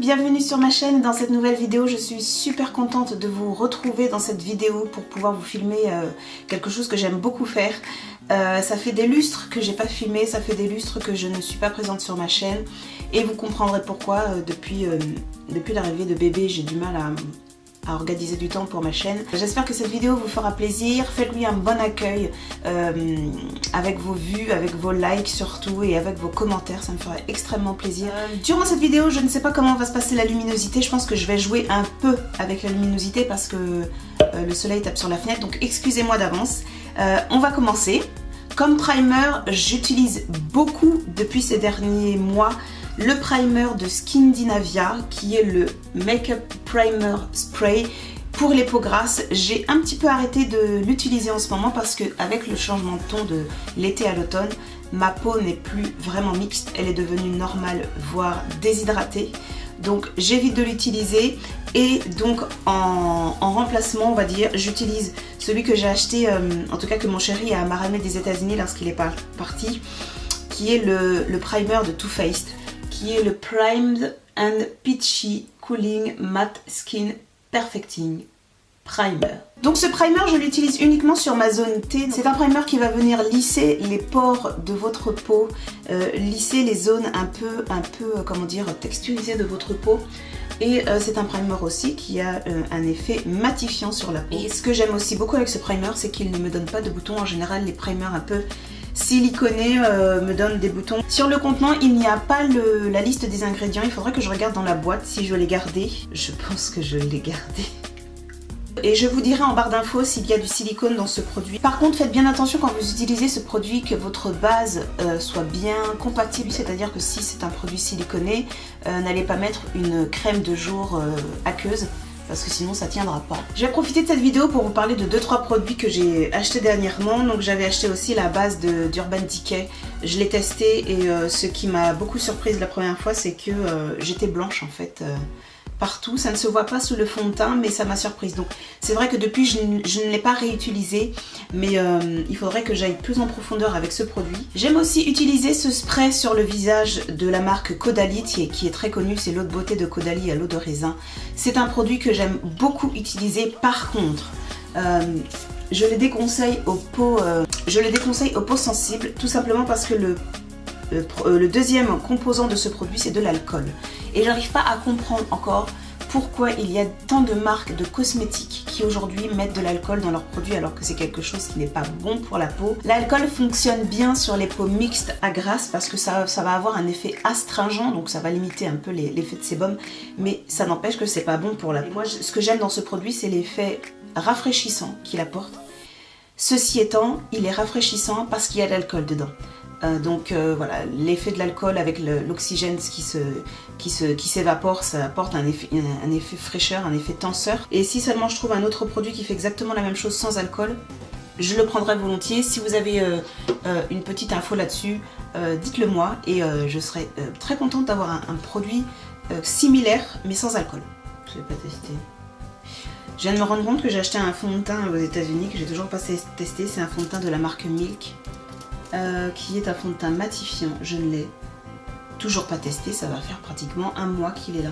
bienvenue sur ma chaîne. Dans cette nouvelle vidéo, je suis super contente de vous retrouver dans cette vidéo pour pouvoir vous filmer quelque chose que j'aime beaucoup faire. Ça fait des lustres que j'ai pas filmé, ça fait des lustres que je ne suis pas présente sur ma chaîne et vous comprendrez pourquoi depuis l'arrivée de bébé j'ai du mal à organiser du temps pour ma chaîne. J'espère que cette vidéo vous fera plaisir. Faites-lui un bon accueil avec vos vues, avec vos likes surtout et avec vos commentaires, ça me ferait extrêmement plaisir. Durant cette vidéo, je ne sais pas comment va se passer la luminosité. Je pense que je vais jouer un peu avec la luminosité parce que le soleil tape sur la fenêtre, donc excusez-moi d'avance. On va commencer. Comme primer, j'utilise beaucoup depuis ces derniers mois le primer de Skindinavia qui est le Makeup Primer Spray pour les peaux grasses. J'ai un petit peu arrêté de l'utiliser en ce moment parce que avec le changement de ton de l'été à l'automne, ma peau n'est plus vraiment mixte, elle est devenue normale voire déshydratée. Donc j'évite de l'utiliser et donc en remplacement on va dire j'utilise celui que j'ai acheté, en tout cas que mon chéri m'a ramené des États-Unis lorsqu'il est parti, qui est le primer de Too Faced, qui est le Primed and Peachy Cooling Matte Skin Perfecting Primer. Donc ce primer je l'utilise uniquement sur ma zone T. C'est un primer qui va venir lisser les pores de votre peau, lisser les zones un peu comment dire, texturisées de votre peau. Et c'est un primer aussi qui a un effet matifiant sur la peau. Et ce que j'aime aussi beaucoup avec ce primer, c'est qu'il ne me donne pas de boutons. En général les primers un peu siliconé me donne des boutons. Sur le contenant, il n'y a pas la liste des ingrédients. Il faudrait que je regarde dans la boîte si je l'ai gardé. Je pense que je l'ai gardé. Et je vous dirai en barre d'infos s'il y a du silicone dans ce produit. Par contre, faites bien attention quand vous utilisez ce produit que votre base soit bien compatible. C'est-à-dire que si c'est un produit siliconé, n'allez pas mettre une crème de jour aqueuse, parce que sinon ça tiendra pas. Je vais profiter de cette vidéo pour vous parler de 2-3 produits que j'ai achetés dernièrement. Donc j'avais acheté aussi la base d'Urban Decay. Je l'ai testé et ce qui m'a beaucoup surprise la première fois, c'est que j'étais blanche en fait. Partout, ça ne se voit pas sous le fond de teint, mais ça m'a surprise. Donc c'est vrai que depuis je ne l'ai pas réutilisé, mais il faudrait que j'aille plus en profondeur avec ce produit. J'aime aussi utiliser ce spray sur le visage de la marque Caudalie qui est très connu, c'est l'eau de beauté de Caudalie à l'eau de raisin. C'est un produit que j'aime beaucoup utiliser. Par contre, je le déconseille aux peaux sensibles, tout simplement parce que le deuxième composant de ce produit c'est de l'alcool et j'arrive pas à comprendre encore pourquoi il y a tant de marques de cosmétiques qui aujourd'hui mettent de l'alcool dans leurs produits alors que c'est quelque chose qui n'est pas bon pour la peau. L'alcool fonctionne bien sur les peaux mixtes à grasses parce que ça va avoir un effet astringent, donc ça va limiter un peu l'effet de sébum, mais ça n'empêche que c'est pas bon pour la peau. Moi ce que j'aime dans ce produit c'est l'effet rafraîchissant qu'il apporte. Ceci étant, il est rafraîchissant parce qu'il y a de l'alcool dedans. Donc voilà, l'effet de l'alcool avec l'oxygène qui s'évapore, ça apporte un effet fraîcheur, un effet tenseur. Et si seulement je trouve un autre produit qui fait exactement la même chose sans alcool, je le prendrai volontiers. Si vous avez une petite info là-dessus, dites-le moi et je serai très contente d'avoir un produit similaire mais sans alcool. Je ne l'ai pas testé. Je viens de me rendre compte que j'ai acheté un fond de teint aux États-Unis que j'ai toujours pas testé. C'est un fond de teint de la marque Milk. Qui est un fond de teint matifiant. Je ne l'ai toujours pas testé, ça va faire pratiquement un mois qu'il est là.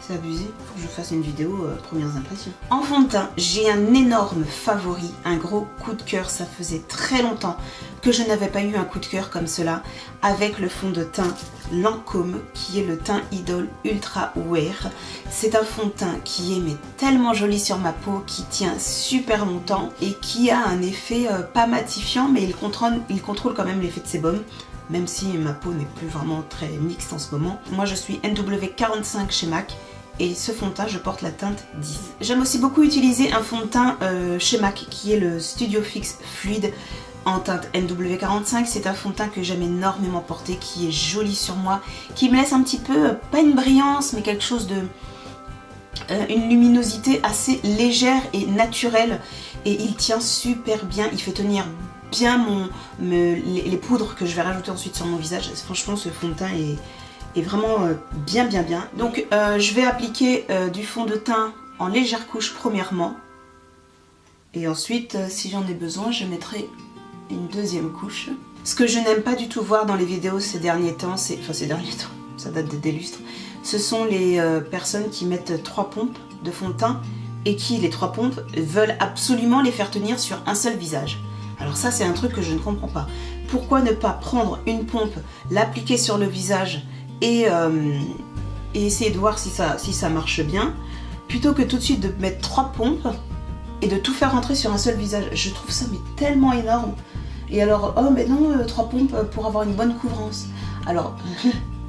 C'est abusé, faut que je fasse une vidéo premières impressions. En fond de teint, j'ai un énorme favori, un gros coup de cœur. Ça faisait très longtemps que je n'avais pas eu un coup de cœur comme cela avec le fond de teint Lancôme qui est le teint Idol Ultra Wear. C'est un fond de teint qui est mais tellement joli sur ma peau, qui tient super longtemps et qui a un effet pas matifiant, mais il contrôle quand même l'effet de sébum. Même si ma peau n'est plus vraiment très mixte en ce moment. Moi je suis NW45 chez MAC et ce fond de teint je porte la teinte 10. J'aime aussi beaucoup utiliser un fond de teint chez MAC qui est le Studio Fix Fluide en teinte NW45. C'est un fond de teint que j'aime énormément porter, qui est joli sur moi, qui me laisse un petit peu, pas une brillance mais quelque chose de... une luminosité assez légère et naturelle et il tient super bien, il fait tenir bien les poudres que je vais rajouter ensuite sur mon visage. Franchement ce fond de teint est vraiment bien. Donc je vais appliquer du fond de teint en légère couche premièrement et ensuite si j'en ai besoin je mettrai une deuxième couche. Ce que je n'aime pas du tout voir dans les vidéos ces derniers temps, ça date des lustres, ce sont les personnes qui mettent 3 pompes de fond de teint et qui, les 3 pompes, veulent absolument les faire tenir sur un seul visage. Alors ça, c'est un truc que je ne comprends pas. Pourquoi ne pas prendre une pompe, l'appliquer sur le visage et essayer de voir si ça marche bien, plutôt que tout de suite de mettre 3 pompes et de tout faire rentrer sur un seul visage. Je trouve ça mais tellement énorme. Et alors, oh mais non, 3 pompes pour avoir une bonne couvrance. Alors,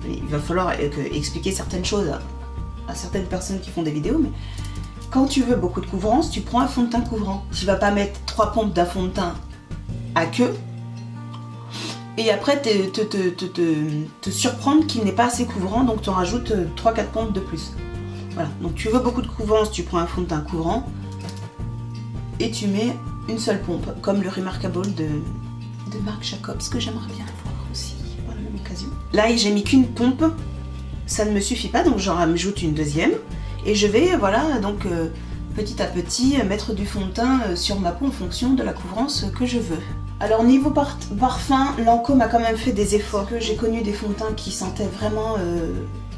il va falloir expliquer certaines choses à certaines personnes qui font des vidéos, mais quand tu veux beaucoup de couvrance, tu prends un fond de teint couvrant. Tu vas pas mettre 3 pompes d'un fond de teint à queue et après te surprendre qu'il n'est pas assez couvrant, donc tu en rajoutes 3-4 pompes de plus. Voilà, donc tu veux beaucoup de couvrance, tu prends un fond de teint couvrant et tu mets une seule pompe, comme le Remarkable de Marc Jacobs, que j'aimerais bien avoir aussi par la même occasion. Là, j'ai mis qu'une pompe, ça ne me suffit pas, donc j'en rajoute une deuxième et je vais, voilà, donc petit à petit mettre du fond de teint sur ma peau en fonction de la couvrance que je veux. Alors niveau parfum, Lancôme a quand même fait des efforts. J'ai connu des fonds de teint qui sentaient vraiment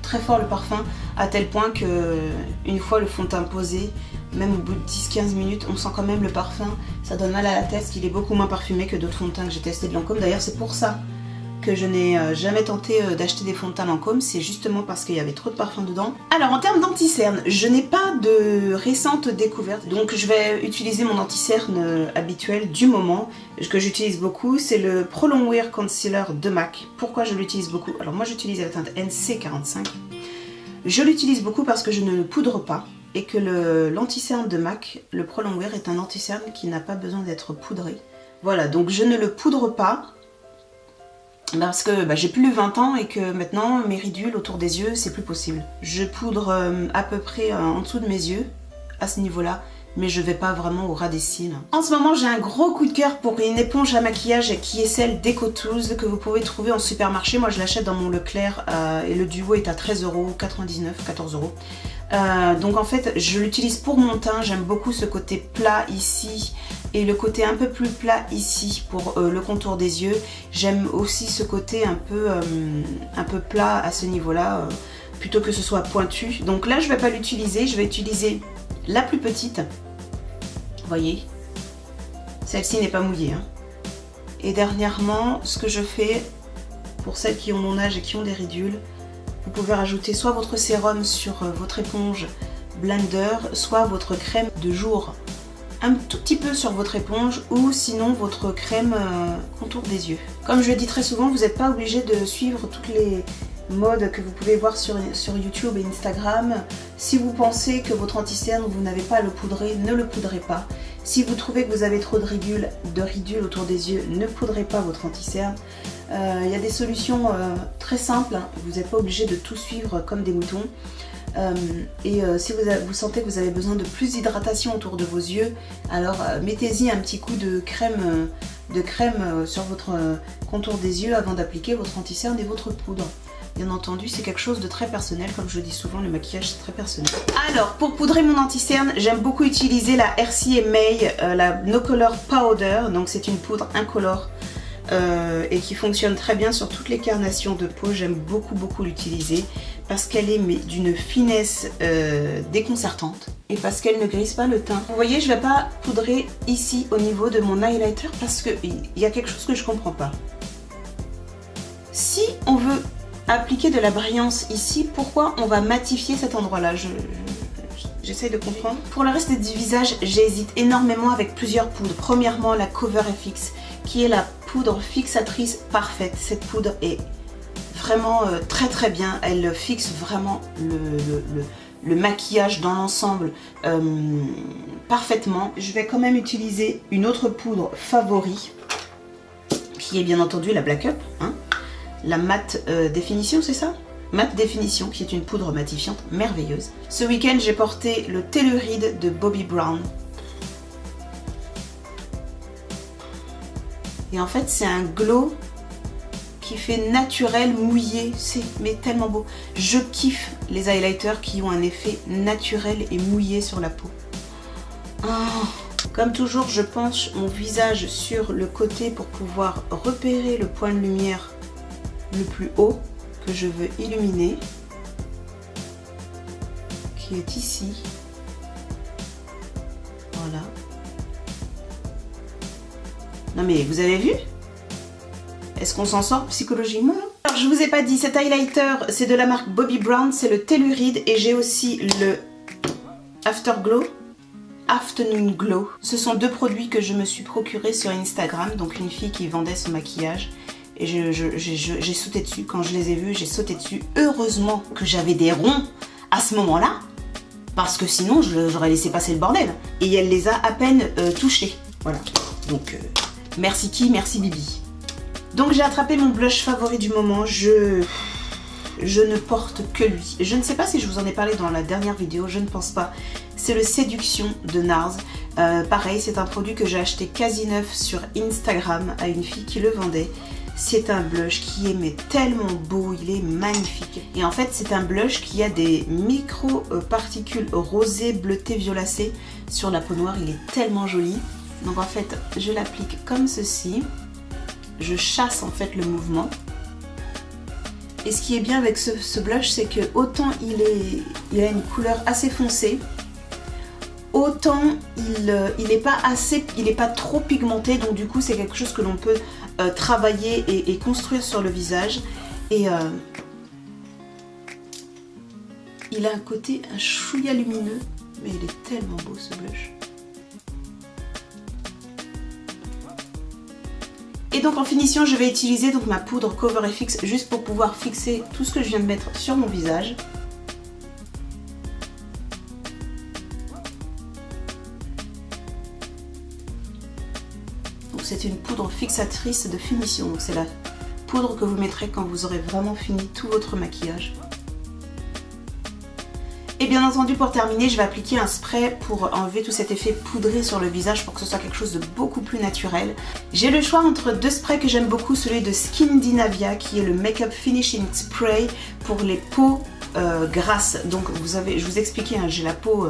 très fort le parfum, à tel point que une fois le fond de teint posé, même au bout de 10-15 minutes, on sent quand même le parfum. Ça donne mal à la tête, qu'il est beaucoup moins parfumé que d'autres fonds de teint que j'ai testé de Lancôme. D'ailleurs, c'est pour ça que je n'ai jamais tenté d'acheter des fonds de teint Lancôme, c'est justement parce qu'il y avait trop de parfum dedans. Alors en termes d'anti-cerne, je n'ai pas de récente découverte, donc je vais utiliser mon anti-cerne habituel du moment, que j'utilise beaucoup, c'est le Pro Longwear Concealer de MAC. Pourquoi je l'utilise beaucoup? Alors moi j'utilise la teinte NC45. Je l'utilise beaucoup parce que je ne le poudre pas, et que l'anti-cerne de MAC, le Pro Longwear, est un anti-cerne qui n'a pas besoin d'être poudré. Voilà, donc je ne le poudre pas, parce que j'ai plus de 20 ans et que maintenant mes ridules autour des yeux c'est plus possible. Je poudre à peu près en dessous de mes yeux à ce niveau là, mais je vais pas vraiment au ras des cils. En ce moment j'ai un gros coup de cœur pour une éponge à maquillage qui est celle d'EcoTools que vous pouvez trouver en supermarché. Moi je l'achète dans mon Leclerc et le duo est à 13,99€, 14€. Donc en fait je l'utilise pour mon teint, j'aime beaucoup ce côté plat ici et le côté un peu plus plat ici pour le contour des yeux. J'aime aussi ce côté un peu plat à ce niveau là plutôt que ce soit pointu. Donc là je vais pas l'utiliser, je vais utiliser la plus petite. Vous voyez, celle-ci n'est pas mouillée hein. Et dernièrement ce que je fais pour celles qui ont mon âge et qui ont des ridules, vous pouvez rajouter soit votre sérum sur votre éponge blender, soit votre crème de jour un tout petit peu sur votre éponge, ou sinon votre crème contour des yeux. Comme je le dis très souvent, vous n'êtes pas obligé de suivre toutes les modes que vous pouvez voir sur YouTube et Instagram. Si vous pensez que votre anti-cerne, vous n'avez pas à le poudrer, ne le poudrez pas. Si vous trouvez que vous avez trop de ridules autour des yeux, ne poudrez pas votre anti-cerne. Il y a des solutions très simples, hein. Vous n'êtes pas obligé de tout suivre comme des moutons. Si vous sentez que vous avez besoin de plus d'hydratation autour de vos yeux, alors mettez-y un petit coup de crème sur votre contour des yeux avant d'appliquer votre anti-cerne et votre poudre. Bien entendu, c'est quelque chose de très personnel, comme je le dis souvent, le maquillage c'est très personnel. Alors, pour poudrer mon anti-cerne, j'aime beaucoup utiliser la RC May, la No Color Powder, donc c'est une poudre incolore et qui fonctionne très bien sur toutes les carnations de peau. J'aime beaucoup l'utiliser parce qu'elle est d'une finesse déconcertante et parce qu'elle ne grise pas le teint. Vous voyez, je ne vais pas poudrer ici au niveau de mon highlighter parce qu'il y a quelque chose que je ne comprends pas. Si on veut appliquer de la brillance ici, pourquoi on va matifier cet endroit-là? J'essaye de comprendre. Pour le reste du visage, j'hésite énormément avec plusieurs poudres. Premièrement, la Cover FX, qui est la poudre fixatrice parfaite. Cette poudre est vraiment très bien. Elle fixe vraiment le maquillage dans l'ensemble parfaitement. Je vais quand même utiliser une autre poudre favori, qui est bien entendu la Black Up, hein. La matte définition, c'est ça? Matte définition, qui est une poudre matifiante merveilleuse. Ce week-end, j'ai porté le Telluride de Bobbi Brown. Et en fait, c'est un glow qui fait naturel, mouillé. C'est mais tellement beau. Je kiffe les highlighters qui ont un effet naturel et mouillé sur la peau. Oh. Comme toujours, je penche mon visage sur le côté pour pouvoir repérer le point de lumière le plus haut que je veux illuminer. qui est ici. Voilà. Non mais vous avez vu? Est-ce qu'on s'en sort psychologiquement? Alors je vous ai pas dit, cet highlighter c'est de la marque Bobbi Brown, c'est le Telluride et j'ai aussi le Afterglow. Afternoon Glow. Ce sont deux produits que je me suis procurés sur Instagram, donc une fille qui vendait son maquillage et j'ai sauté dessus. Quand je les ai vus, j'ai sauté dessus. Heureusement que j'avais des ronds à ce moment-là, parce que sinon j'aurais laissé passer le bordel. Et elle les a à peine touchés. Voilà. Donc merci qui, merci Bibi. Donc j'ai attrapé mon blush favori du moment. Je ne porte que lui. Je ne sais pas si je vous en ai parlé dans la dernière vidéo, je ne pense pas. C'est le Séduction de NARS. Pareil, c'est un produit que j'ai acheté quasi neuf sur Instagram à une fille qui le vendait. C'est un blush qui est mais tellement beau, il est magnifique. Et en fait, c'est un blush qui a des micro-particules rosées, bleutées, violacées sur la peau noire. Il est tellement joli. Donc en fait, je l'applique comme ceci. Je chasse en fait le mouvement. Et ce qui est bien avec ce blush, c'est que autant il a une couleur assez foncée, autant il n'est pas trop pigmenté, donc du coup c'est quelque chose que l'on peut travailler et construire sur le visage. Et il a un côté un chouïa lumineux, mais il est tellement beau ce blush. Et donc en finition, je vais utiliser donc ma poudre Cover FX juste pour pouvoir fixer tout ce que je viens de mettre sur mon visage. Donc c'est une poudre fixatrice de finition. Donc c'est la poudre que vous mettrez quand vous aurez vraiment fini tout votre maquillage. Et bien entendu, pour terminer, je vais appliquer un spray pour enlever tout cet effet poudré sur le visage pour que ce soit quelque chose de beaucoup plus naturel. J'ai le choix entre deux sprays que j'aime beaucoup, celui de Skindinavia qui est le Makeup Finishing Spray pour les peaux grasses. Donc je vous expliquais, hein, j'ai la peau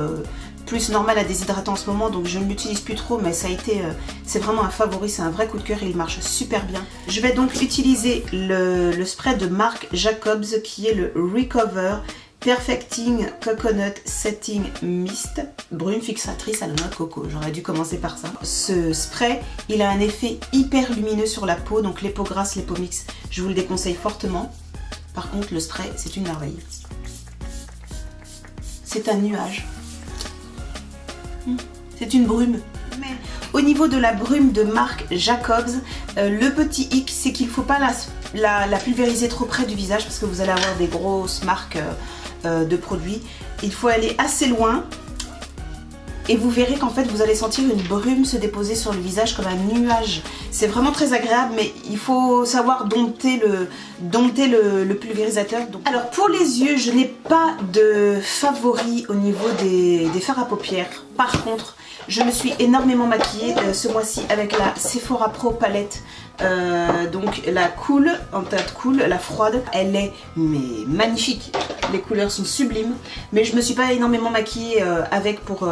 plus normale à déshydrater en ce moment, donc je ne l'utilise plus trop, mais ça a été, c'est vraiment un favori, c'est un vrai coup de cœur et il marche super bien. Je vais donc utiliser le spray de Marc Jacobs qui est le Recover Perfecting Coconut Setting Mist, brume fixatrice à la noix de coco. J'aurais dû commencer par ça. Ce spray, il a un effet hyper lumineux sur la peau, donc les peaux grasses, les peaux mixtes, je vous le déconseille fortement. Par contre, le spray, c'est une merveille. C'est un nuage. C'est une brume. Mais au niveau de la brume de Marc Jacobs, le petit hic, c'est qu'il ne faut pas la pulvériser trop près du visage parce que vous allez avoir des grosses marques de produits. Il faut aller assez loin et vous verrez qu'en fait vous allez sentir une brume se déposer sur le visage comme un nuage. C'est vraiment très agréable, mais il faut savoir dompter le pulvérisateur. Donc, alors pour les yeux, je n'ai pas de favori au niveau des fards à paupières. Par contre, je me suis énormément maquillée ce mois-ci avec la Sephora Pro palette. Donc la cool, en teinte cool, la froide, elle est mais magnifique. Les couleurs sont sublimes, mais je me suis pas énormément maquillée avec pour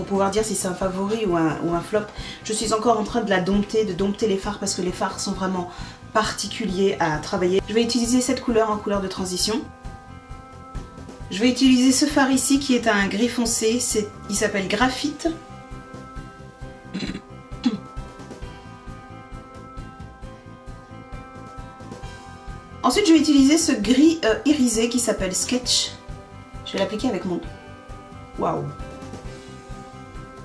pouvoir dire si c'est un favori ou un flop. Je suis encore en train de dompter les fards parce que les fards sont vraiment particuliers à travailler. Je vais utiliser cette couleur en couleur de transition. Je vais utiliser ce fard ici qui est un gris foncé, il s'appelle Graphite. Ensuite, je vais utiliser ce gris irisé qui s'appelle Sketch. Je vais l'appliquer avec mon... Waouh!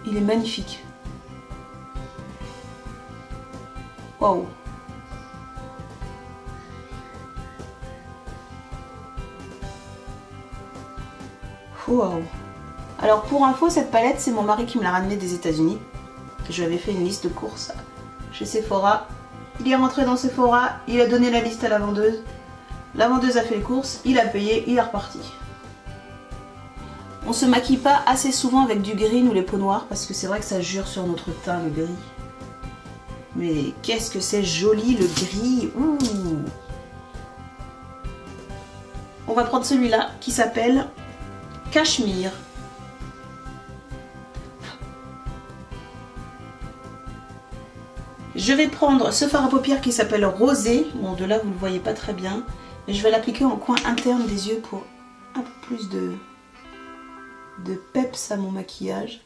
Il est magnifique. Waouh! Waouh! Alors pour info, cette palette, c'est mon mari qui me l'a ramenée des États-Unis. Je lui avais fait une liste de courses chez Sephora. Il est rentré dans Sephora, il a donné la liste à la vendeuse. La vendeuse a fait les courses, il a payé, il est reparti. On se maquille pas assez souvent avec du green ou les peaux noires parce que c'est vrai que ça jure sur notre teint le gris. Mais qu'est-ce que c'est joli le gris! Ouh. On va prendre celui-là qui s'appelle Cachemire. Je vais prendre ce fard à paupières qui s'appelle Rosé. Bon, de là, vous ne le voyez pas très bien. Mais je vais l'appliquer en coin interne des yeux pour un peu plus de de peps à mon maquillage.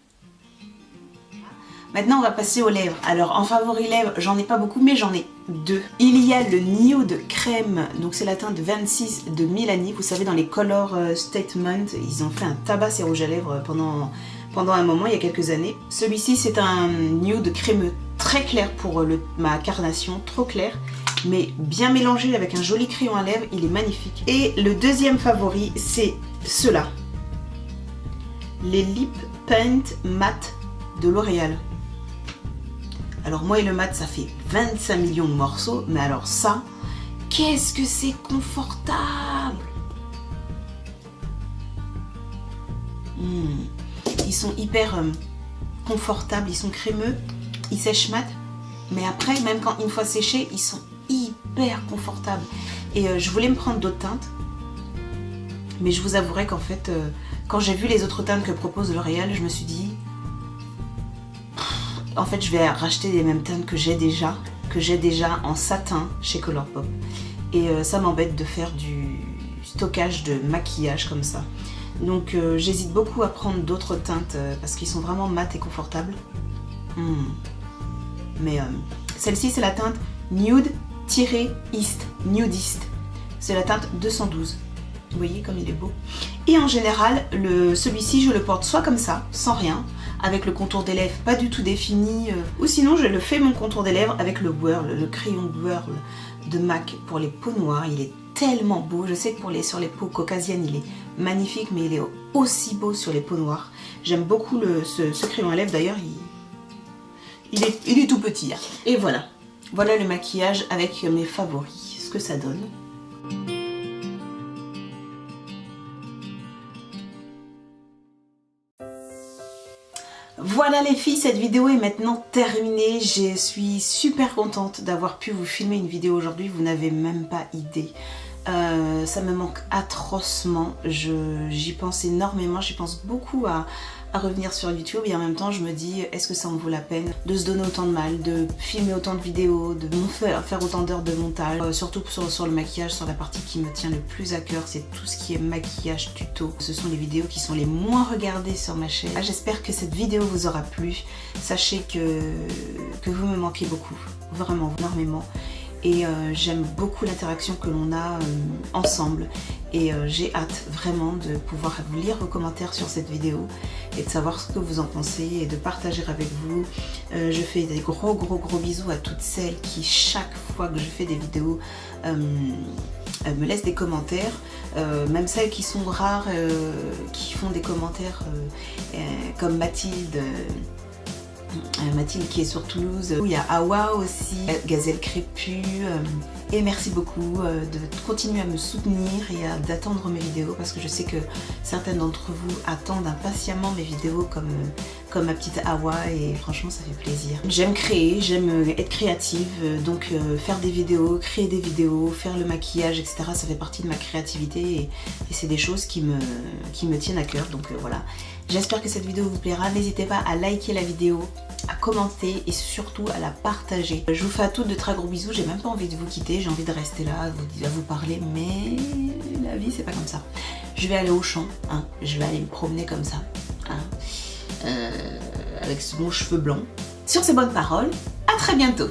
Maintenant on va passer aux lèvres. Alors en favori lèvres, j'en ai pas beaucoup mais j'en ai deux. Il y a le Nude Crème, donc c'est la teinte 26 de Milani. Vous savez dans les Color Statement, ils ont fait un tabac ces rouges à lèvres pendant un moment, il y a quelques années. Celui-ci c'est un nude crémeux très clair pour ma carnation, trop clair. Mais bien mélangé avec un joli crayon à lèvres, il est magnifique. Et le deuxième favori c'est ceux-là. Les Lip Paint Matte de L'Oréal. Alors moi et le mat ça fait 25 millions de morceaux, mais alors ça, qu'est-ce que c'est confortable! Ils sont hyper confortables, ils sont crémeux, ils sèchent mat, mais après, même quand une fois séchés, ils sont hyper confortables. Et je voulais me prendre d'autres teintes, mais je vous avouerai qu'en fait, quand j'ai vu les autres teintes que propose L'Oréal, je me suis dit... En fait, je vais racheter les mêmes teintes que j'ai déjà en satin chez Colourpop. Et ça m'embête de faire du stockage de maquillage comme ça. Donc j'hésite beaucoup à prendre d'autres teintes parce qu'ils sont vraiment mat et confortables. Mais celle-ci, c'est la teinte Nude-East, Nudist. C'est la teinte 212. Vous voyez comme il est beau. Et en général, celui-ci, je le porte soit comme ça, sans rien, avec le contour des lèvres pas du tout défini, ou sinon je le fais mon contour des lèvres avec le crayon Whirl de MAC pour les peaux noires. Il est tellement beau. Je sais que sur les peaux caucasiennes, il est magnifique, mais il est aussi beau sur les peaux noires. J'aime beaucoup ce crayon à lèvres. D'ailleurs, il est tout petit. Hein. Et voilà. Voilà le maquillage avec mes favoris. Ce que ça donne. Voilà les filles, cette vidéo est maintenant terminée. Je suis super contente d'avoir pu vous filmer une vidéo aujourd'hui. Vous n'avez même pas idée. Ça me manque atrocement. J'y pense énormément. J'y pense beaucoup à revenir sur YouTube. Et en même temps, je me dis, est-ce que ça en vaut la peine de se donner autant de mal, de filmer autant de vidéos, de faire autant d'heures de montage, surtout sur le maquillage, sur la partie qui me tient le plus à cœur, c'est tout ce qui est maquillage tuto. Ce sont les vidéos qui sont les moins regardées sur ma chaîne. J'espère que cette vidéo vous aura plu. Sachez que vous me manquez beaucoup, vraiment, énormément. Et j'aime beaucoup l'interaction que l'on a ensemble et j'ai hâte vraiment de pouvoir vous lire vos commentaires sur cette vidéo et de savoir ce que vous en pensez et de partager avec vous. Je fais des gros bisous à toutes celles qui chaque fois que je fais des vidéos me laissent des commentaires, même celles qui sont rares, qui font des commentaires comme Mathilde qui est sur Toulouse, il y a Awa aussi, Gazelle Crépue, et merci beaucoup de continuer à me soutenir et d'attendre mes vidéos parce que je sais que certaines d'entre vous attendent impatiemment mes vidéos comme ma petite Awa et franchement ça fait plaisir. J'aime créer, j'aime être créative, donc faire des vidéos, créer des vidéos, faire le maquillage, etc. ça fait partie de ma créativité et c'est des choses qui me tiennent à cœur, donc voilà. J'espère que cette vidéo vous plaira. N'hésitez pas à liker la vidéo, à commenter et surtout à la partager. Je vous fais à toutes de très gros bisous. J'ai même pas envie de vous quitter. J'ai envie de rester là, à vous parler. Mais la vie, c'est pas comme ça. Je vais aller au champ. Hein. Je vais aller me promener comme ça. Hein. Avec mon cheveu blanc. Sur ces bonnes paroles, à très bientôt.